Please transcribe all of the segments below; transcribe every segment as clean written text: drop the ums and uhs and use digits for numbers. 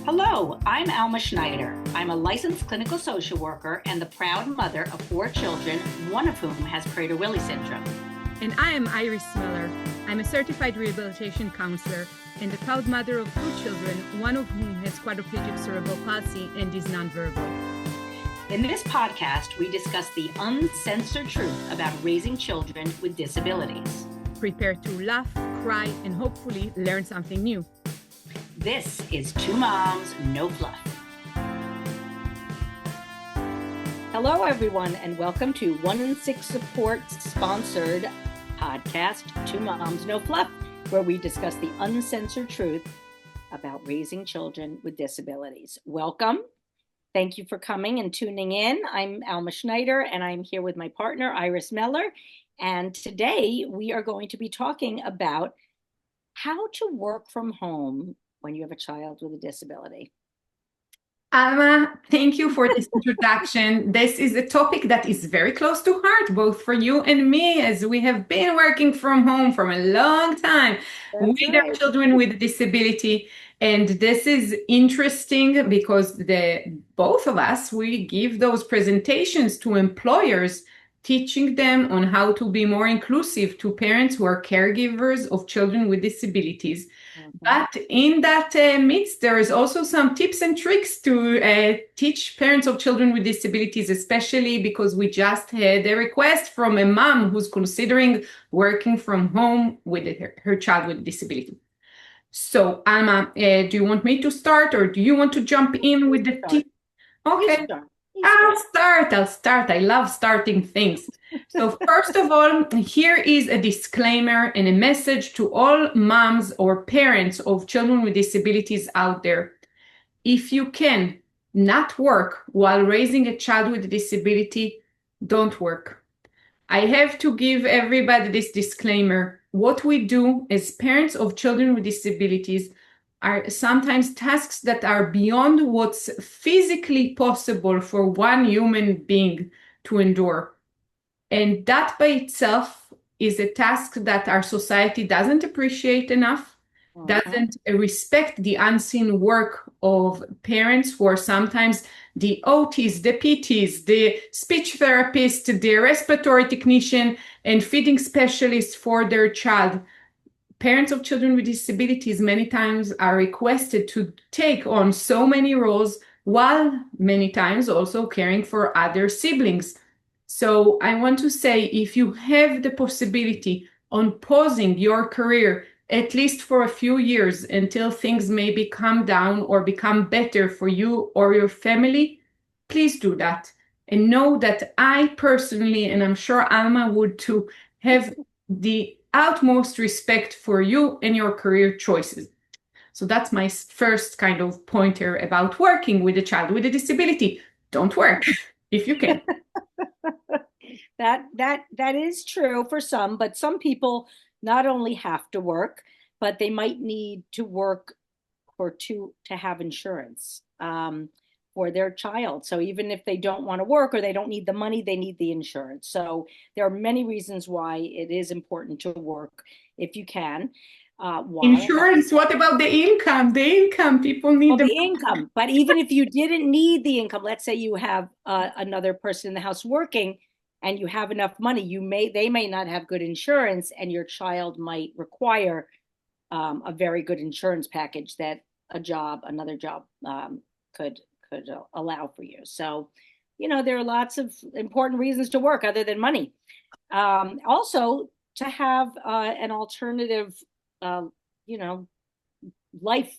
Hello, I'm Alma Schneider. I'm a licensed clinical social worker and the proud mother of 4 children, one of whom has Prader-Willi syndrome. And I am Iris Miller. I'm a certified rehabilitation counselor and the proud mother of 2 children, one of whom has quadriplegic cerebral palsy and is nonverbal. In this podcast, we discuss the uncensored truth about raising children with disabilities. Prepare to laugh, cry, and hopefully learn something new. This is Two Moms, No Fluff. Hello, everyone, and welcome to 1 in 6 Support's sponsored podcast, Two Moms, No Fluff, where we discuss the uncensored truth about raising children with disabilities. Welcome. Thank you for coming and tuning in. I'm Alma Schneider, and I'm here with my partner, Iris Meller. And today we are going to be talking about how to work from home when you have a child with a disability. Alma, thank you for this introduction. This is a topic that is very close to heart, both for you and me, as we have been working from home for a long time with our children with disability. And this is interesting because both of us, we give those presentations to employers, teaching them on how to be more inclusive to parents who are caregivers of children with disabilities. But in that midst, there is also some tips and tricks to teach parents of children with disabilities, especially because we just had a request from a mom who's considering working from home with her child with disability. So, Alma, do you want me to start or do you want to jump in with the tips? Okay. I'll start. I love starting things. So first of all, here is a disclaimer and a message to all moms or parents of children with disabilities out there. If you can not work while raising a child with a disability, don't work. I have to give everybody this disclaimer. What we do as parents of children with disabilities are sometimes tasks that are beyond what's physically possible for one human being to endure. And that by itself is a task that our society doesn't appreciate enough, doesn't respect the unseen work of parents who are sometimes the OTs, the PTs, the speech therapist, the respiratory technician, and feeding specialist for their child. Parents of children with disabilities many times are requested to take on so many roles while many times also caring for other siblings. So I want to say, if you have the possibility on pausing your career, at least for a few years until things maybe calm down or become better for you or your family, please do that. And know that I personally, and I'm sure Alma would too, have the utmost respect for you and your career choices. So that's my first kind of pointer about working with a child with a disability. Don't work if you can. That is true for some, but some people not only have to work, but they might need to work to have insurance for their child. So even if they don't want to work or they don't need the money, they need the insurance. So there are many reasons why it is important to work if you can. Insurance, what about the income? The income, people need the income. But even if you didn't need the income, let's say you have another person in the house working and you have enough money, they may not have good insurance, and your child might require a very good insurance package that another job could allow for you. So, there are lots of important reasons to work other than money. Also, to have an alternative, life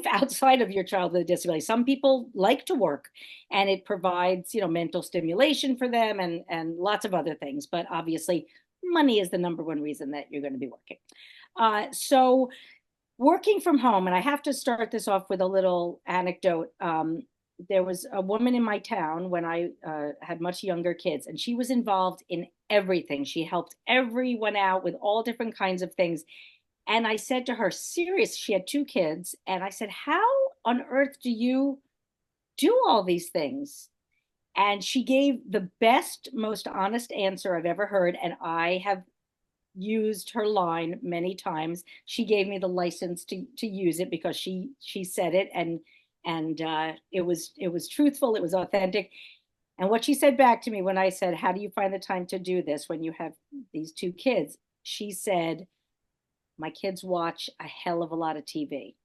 outside of your child with a disability. Some people like to work, and it provides, mental stimulation for them and lots of other things. But obviously, money is the number one reason that you're going to be working. So working from home, and I have to start this off with a little anecdote. There was a woman in my town when I had much younger kids, and she was involved in everything. She helped everyone out with all different kinds of things. And I said to her, serious, she had 2 kids. And I said, how on earth do you do all these things? And she gave the best, most honest answer I've ever heard. And I have used her line many times. She gave me the license to use it because she said it, and it was truthful, it was authentic. And what she said back to me when I said, "How do you find the time to do this when you have these two kids?" She said, "My kids watch a hell of a lot of TV."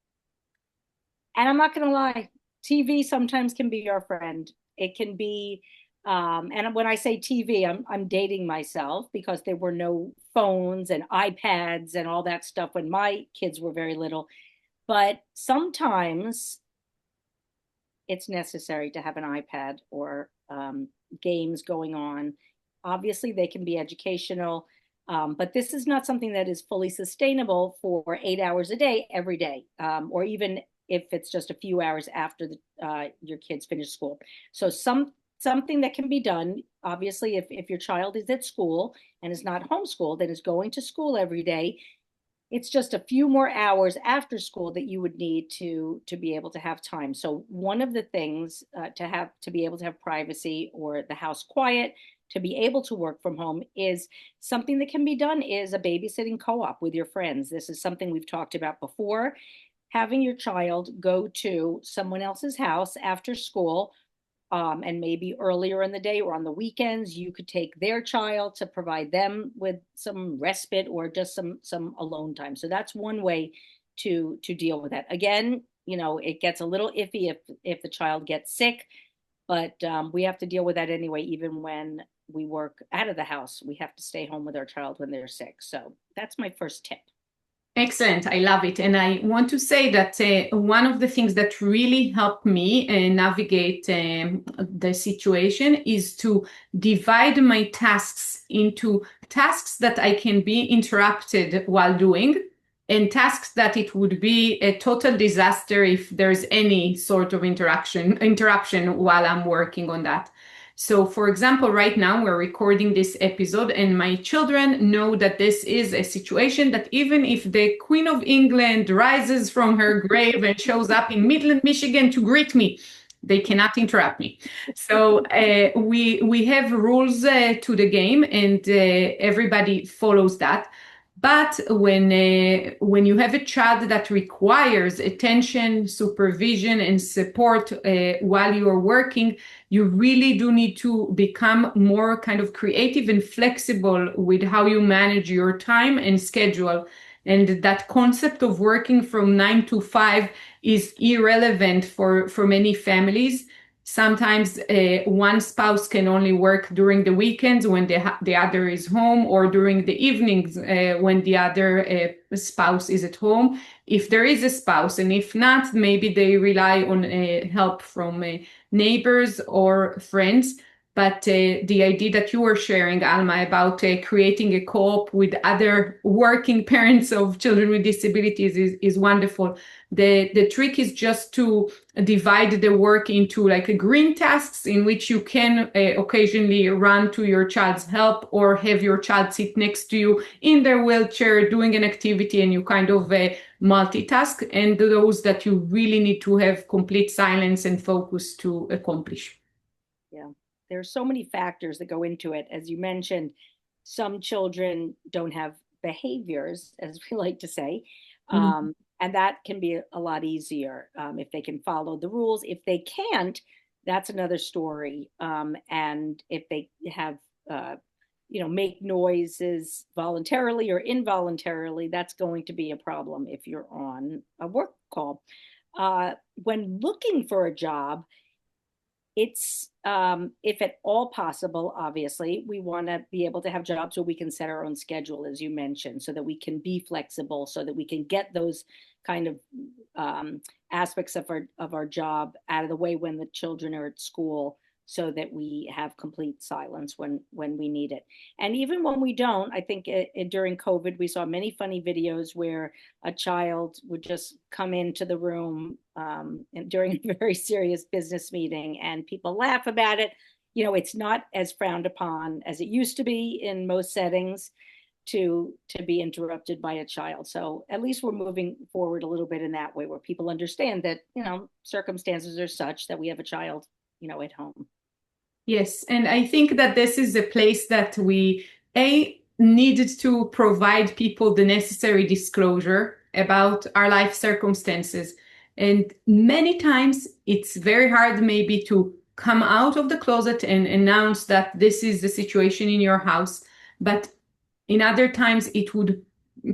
And I'm not going to lie, TV sometimes can be your friend. It can be, and when I say TV, I'm dating myself because there were no phones and iPads and all that stuff when my kids were very little. But sometimes it's necessary to have an iPad or games going on. Obviously, they can be educational, but this is not something that is fully sustainable for 8 hours a day, every day, or even if it's just a few hours after your kids finish school. So something that can be done, obviously, if your child is at school and is not homeschooled and is going to school every day, it's just a few more hours after school that you would need to be able to have time. So one of the things to be able to have privacy or the house quiet, to be able to work from home, is something that can be done is a babysitting co-op with your friends. This is something we've talked about before. Having your child go to someone else's house after school, and maybe earlier in the day or on the weekends, you could take their child to provide them with some respite or just some alone time. So that's one way to deal with that. Again, it gets a little iffy if the child gets sick, but we have to deal with that anyway. Even when we work out of the house, we have to stay home with our child when they're sick. So that's my first tip. Excellent. I love it. And I want to say that one of the things that really helped me navigate the situation is to divide my tasks into tasks that I can be interrupted while doing, and tasks that it would be a total disaster if there's any sort of interruption while I'm working on that. So, for example, right now we're recording this episode, and my children know that this is a situation that even if the Queen of England rises from her grave and shows up in Midland, Michigan to greet me, they cannot interrupt me. So we have rules to the game, and everybody follows that. But when you have a child that requires attention, supervision, and support while you are working, you really do need to become more kind of creative and flexible with how you manage your time and schedule. And that concept of working from 9 to 5 is irrelevant for many families. Sometimes one spouse can only work during the weekends when the other is home, or during the evenings when the other spouse is at home, if there is a spouse. And if not, maybe they rely on help from neighbors or friends. But the idea that you were sharing, Alma, about creating a co-op with other working parents of children with disabilities is wonderful. The trick is just to divide the work into like a green tasks in which you can occasionally run to your child's help, or have your child sit next to you in their wheelchair doing an activity, and you kind of multitask, and those that you really need to have complete silence and focus to accomplish. Yeah. There's so many factors that go into it. As you mentioned, some children don't have behaviors, as we like to say. And that can be a lot easier if they can follow the rules. If they can't, that's another story. And if they have, make noises voluntarily or involuntarily, that's going to be a problem if you're on a work call. When looking for a job, it's if at all possible, obviously, we want to be able to have jobs where we can set our own schedule, as you mentioned, so that we can be flexible, so that we can get those kind of aspects of our job out of the way when the children are at school, so that we have complete silence when we need it. And even when we don't, I think during COVID, we saw many funny videos where a child would just come into the room during a very serious business meeting, and people laugh about it. It's not as frowned upon as it used to be in most settings to be interrupted by a child. So at least we're moving forward a little bit in that way, where people understand that, circumstances are such that we have a child, at home. Yes, and I think that this is a place that we needed to provide people the necessary disclosure about our life circumstances. And many times it's very hard maybe to come out of the closet and announce that this is the situation in your house. But in other times it would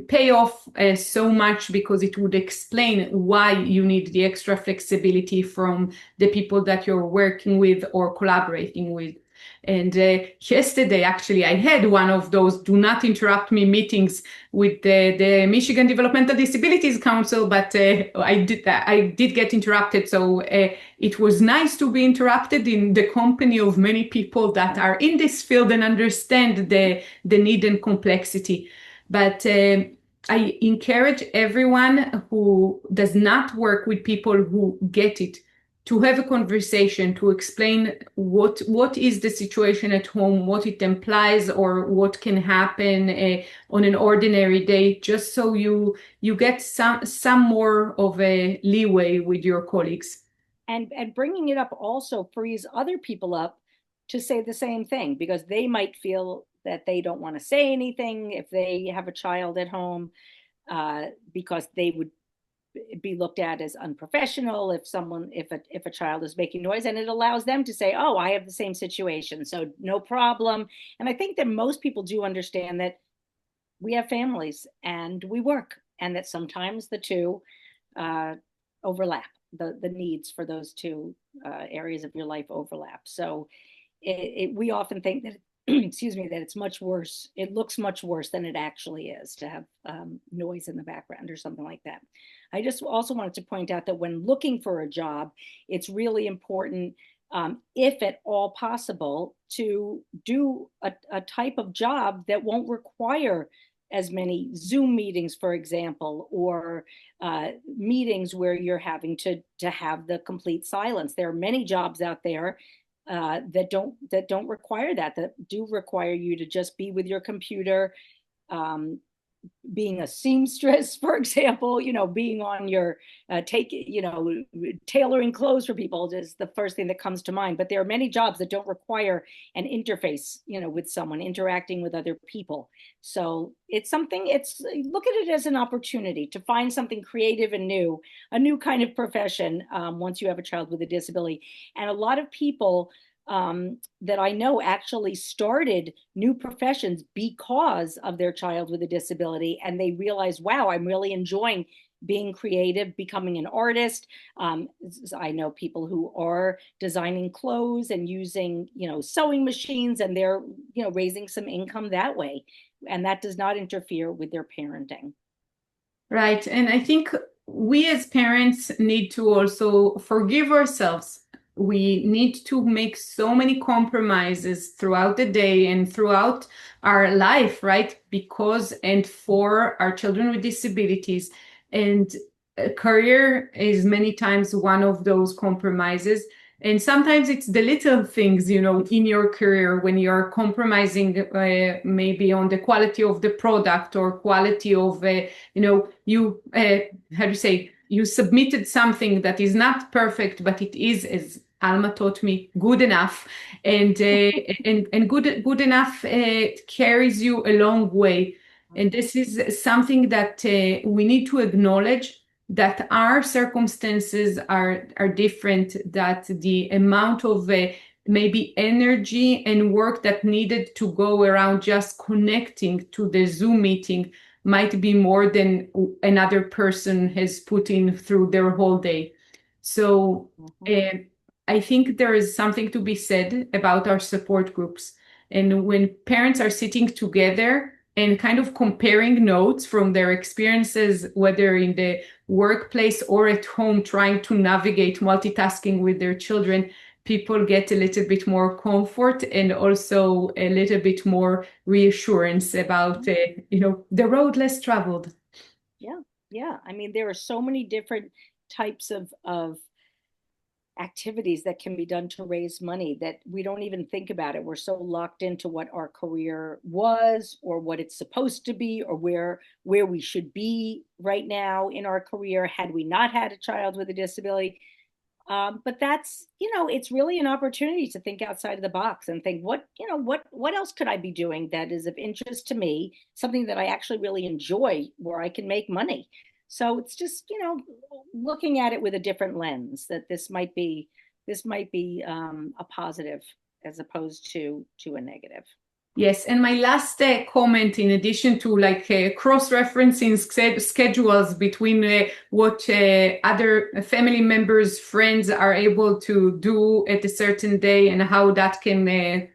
pay off so much because it would explain why you need the extra flexibility from the people that you're working with or collaborating with. And yesterday, actually, I had one of those do not interrupt me meetings with the Michigan Developmental Disabilities Council, but I did get interrupted. So it was nice to be interrupted in the company of many people that are in this field and understand the need and complexity. But I encourage everyone who does not work with people who get it to have a conversation, to explain what is the situation at home, what it implies, or what can happen on an ordinary day, just so you get some more of a leeway with your colleagues. And bringing it up also frees other people up to say the same thing, because they might feel that they don't want to say anything if they have a child at home, because they would be looked at as unprofessional if a child is making noise, and it allows them to say, oh, I have the same situation, so no problem. And I think that most people do understand that we have families and we work, and that sometimes the two overlap, the needs for those two areas of your life overlap. So we often think that excuse me, that it's much worse. It looks much worse than it actually is to have noise in the background or something like that. I just also wanted to point out that when looking for a job, it's really important, if at all possible, to do a type of job that won't require as many Zoom meetings, for example, or meetings where you're having to have the complete silence. There are many jobs out there that don't require that do require you to just be with your computer, being a seamstress, for example, being on your tailoring clothes for people is the first thing that comes to mind. But there are many jobs that don't require an interface, with someone, interacting with other people. So it's something, look at it as an opportunity to find something creative and new, a new kind of profession, once you have a child with a disability. And a lot of people that I know actually started new professions because of their child with a disability, and they realized, wow, I'm really enjoying being creative, becoming an artist. I know people who are designing clothes and using, sewing machines, and they're, raising some income that way. And that does not interfere with their parenting. Right. And I think we as parents need to also forgive ourselves. We need to make so many compromises throughout the day and throughout our life, right? Because and for our children with disabilities. And a career is many times one of those compromises. And sometimes it's the little things, in your career when you're compromising maybe on the quality of the product or quality of, how to say, you submitted something that is not perfect, but it is, as Alma taught me, good enough, and good enough carries you a long way. And this is something that we need to acknowledge, that our circumstances are different, that the amount of maybe energy and work that needed to go around just connecting to the Zoom meeting might be more than another person has put in through their whole day. So I think there is something to be said about our support groups. And when parents are sitting together and kind of comparing notes from their experiences, whether in the workplace or at home, trying to navigate multitasking with their children, people get a little bit more comfort and also a little bit more reassurance about, the road less traveled. Yeah. I mean, there are so many different types of activities that can be done to raise money that we don't even think about it. We're so locked into what our career was or what it's supposed to be, or where we should be right now in our career had we not had a child with a disability. But that's, it's really an opportunity to think outside of the box and think what else could I be doing that is of interest to me, something that I actually really enjoy where I can make money. So it's just, looking at it with a different lens that this might be a positive as opposed to a negative. Yes, and my last comment, in addition to like cross-referencing schedules between what other family members, friends are able to do at a certain day and how that can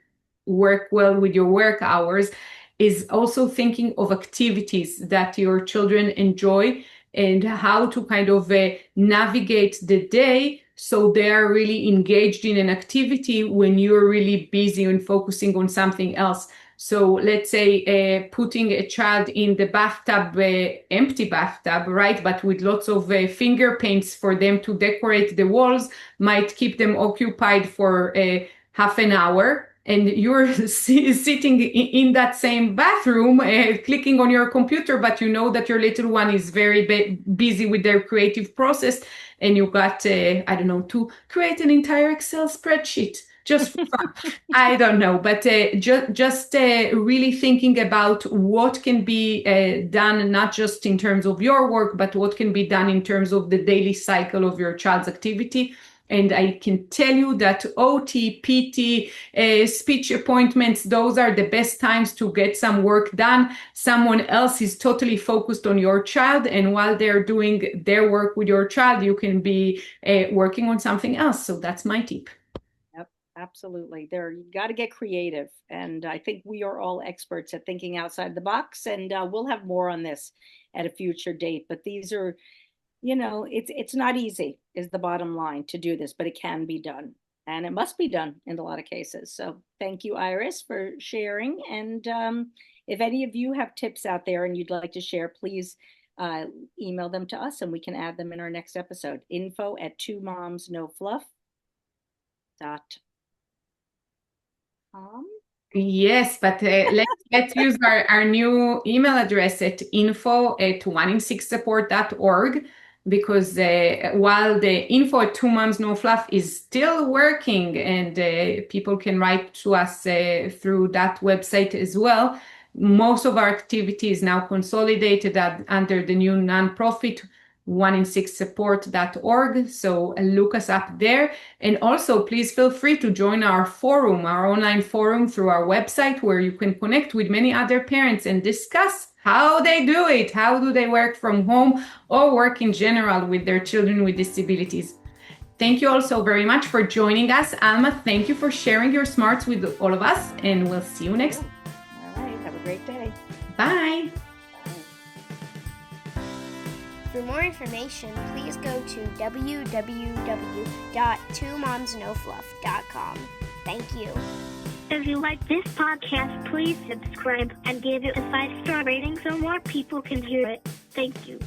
work well with your work hours, is also thinking of activities that your children enjoy and how to kind of navigate the day so they are really engaged in an activity when you're really busy and focusing on something else. So let's say putting a child in the bathtub, empty bathtub, right? But with lots of finger paints for them to decorate the walls might keep them occupied for half an hour. And you're sitting in that same bathroom, clicking on your computer, but you know that your little one is very busy with their creative process. And you got, I don't know, to create an entire Excel spreadsheet just for fun. I don't know, but just really thinking about what can be done, not just in terms of your work, but what can be done in terms of the daily cycle of your child's activity. And I can tell you that OT, PT, speech appointments, those are the best times to get some work done. Someone else is totally focused on your child. And while they're doing their work with your child, you can be working on something else. So that's my tip. Yep, absolutely. You got to get creative. And I think we are all experts at thinking outside the box. And we'll have more on this at a future date. But these are, it's not easy is the bottom line to do this, but it can be done, and it must be done in a lot of cases. So thank you, Iris, for sharing. And if any of you have tips out there and you'd like to share, please email them to us and we can add them in our next episode. info@twomomsnofluff.com. Yes, but let's use our new email address at info@oneinsixsupport.org, because while the info at Two Moms No Fluff is still working and people can write to us through that website as well, most of our activity is now consolidated under the new nonprofit oneinsixsupport.org. So look us up there. And also, please feel free to join our forum, our online forum through our website, where you can connect with many other parents and discuss how they do it. How do they work from home or work in general with their children with disabilities? Thank you all so very much for joining us. Alma, thank you for sharing your smarts with all of us, and we'll see you next. All right. Have a great day. Bye. For more information, please go to www.twomomsnofluff.com. Thank you. If you like this podcast, please subscribe and give it a 5-star rating so more people can hear it. Thank you.